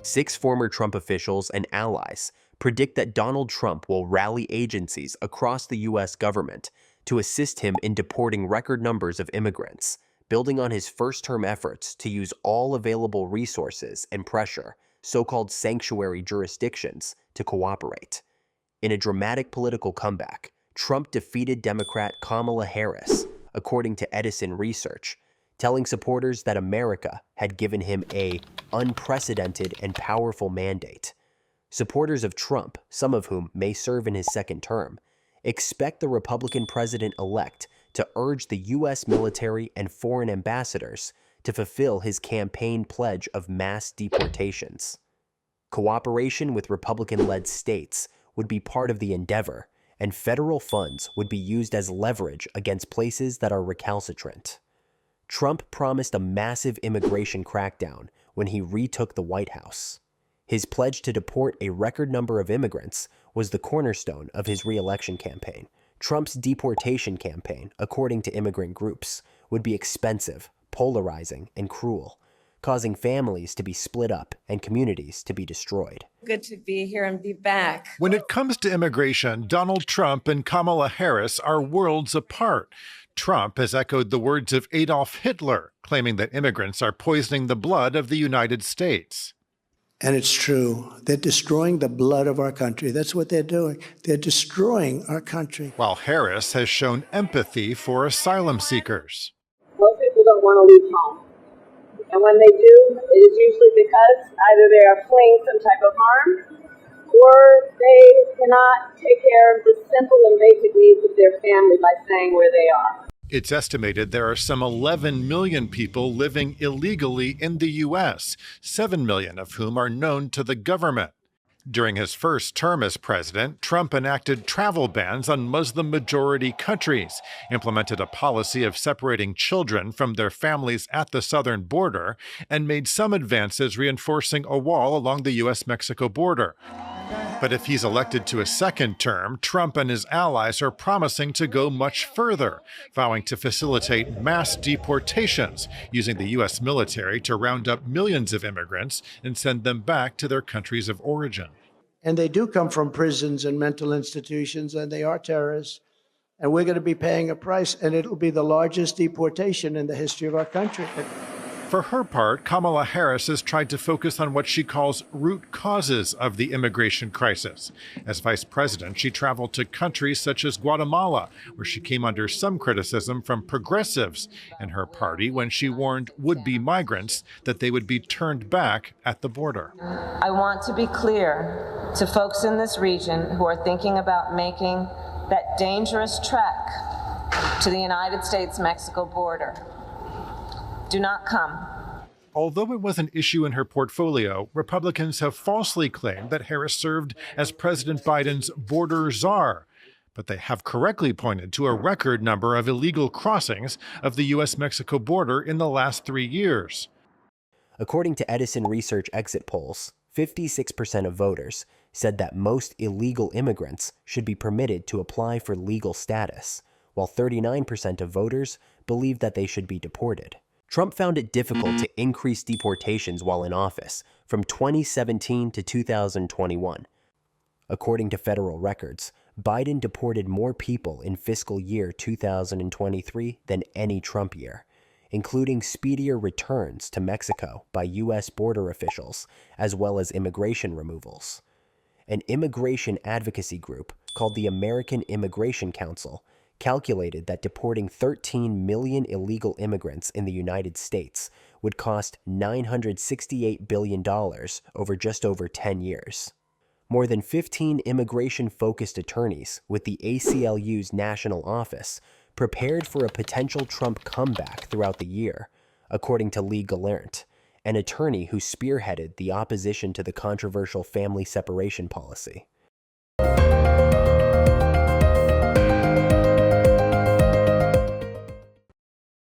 6 former Trump officials and allies predict that Donald Trump will rally agencies across the U.S. government to assist him in deporting record numbers of immigrants, building on his first-term efforts to use all available resources and pressure so-called sanctuary jurisdictions to cooperate. In a dramatic political comeback, Trump defeated Democrat Kamala Harris, according to Edison Research, telling supporters that America had given him an unprecedented and powerful mandate. Supporters of Trump, some of whom may serve in his second term, expect the Republican president-elect to urge the U.S. military and foreign ambassadors to fulfill his campaign pledge of mass deportations. Cooperation with Republican-led states would be part of the endeavor, and federal funds would be used as leverage against places that are recalcitrant. Trump promised a massive immigration crackdown when he retook the White House. His pledge to deport a record number of immigrants was the cornerstone of his re-election campaign. Trump's deportation campaign, according to immigrant groups, would be expensive, polarizing, and cruel, causing families to be split up and communities to be destroyed. Good to be here and be back. When it comes to immigration, Donald Trump and Kamala Harris are worlds apart. Trump has echoed the words of Adolf Hitler, claiming that immigrants are poisoning the blood of the United States. And it's true. They're destroying the blood of our country. That's what they're doing. They're destroying our country. While Harris has shown empathy for asylum seekers. Most people don't want to leave home. And when they do, it is usually because either they are fleeing some type of harm or they cannot take care of the simple and basic needs of their family by staying where they are. It's estimated there are some 11 million people living illegally in the U.S., 7 million of whom are known to the government. During his first term as president, Trump enacted travel bans on Muslim-majority countries, implemented a policy of separating children from their families at the southern border, and made some advances reinforcing a wall along the U.S.-Mexico border. But if he's elected to a second term, Trump and his allies are promising to go much further, vowing to facilitate mass deportations, using the U.S. military to round up millions of immigrants and send them back to their countries of origin. And they do come from prisons and mental institutions, and they are terrorists. And we're going to be paying a price, and it'll be the largest deportation in the history of our country. For her part, Kamala Harris has tried to focus on what she calls root causes of the immigration crisis. As vice president, she traveled to countries such as Guatemala, where she came under some criticism from progressives in her party when she warned would-be migrants that they would be turned back at the border. I want to be clear to folks in this region who are thinking about making that dangerous trek to the United States-Mexico border. Do not come. Although it was an issue in her portfolio, Republicans have falsely claimed that Harris served as President Biden's border czar. But they have correctly pointed to a record number of illegal crossings of the U.S.-Mexico border in the last 3 years. According to Edison Research exit polls, 56% of voters said that most illegal immigrants should be permitted to apply for legal status, while 39% of voters believe that they should be deported. Trump found it difficult to increase deportations while in office from 2017 to 2021. According to federal records, Biden deported more people in fiscal year 2023 than any Trump year, including speedier returns to Mexico by U.S. border officials, as well as immigration removals. An immigration advocacy group called the American Immigration Council calculated that deporting 13 million illegal immigrants in the United States would cost $968 billion over just over 10 years. More than 15 immigration-focused attorneys with the ACLU's national office prepared for a potential Trump comeback throughout the year, according to Lee Gallant, an attorney who spearheaded the opposition to the controversial family separation policy.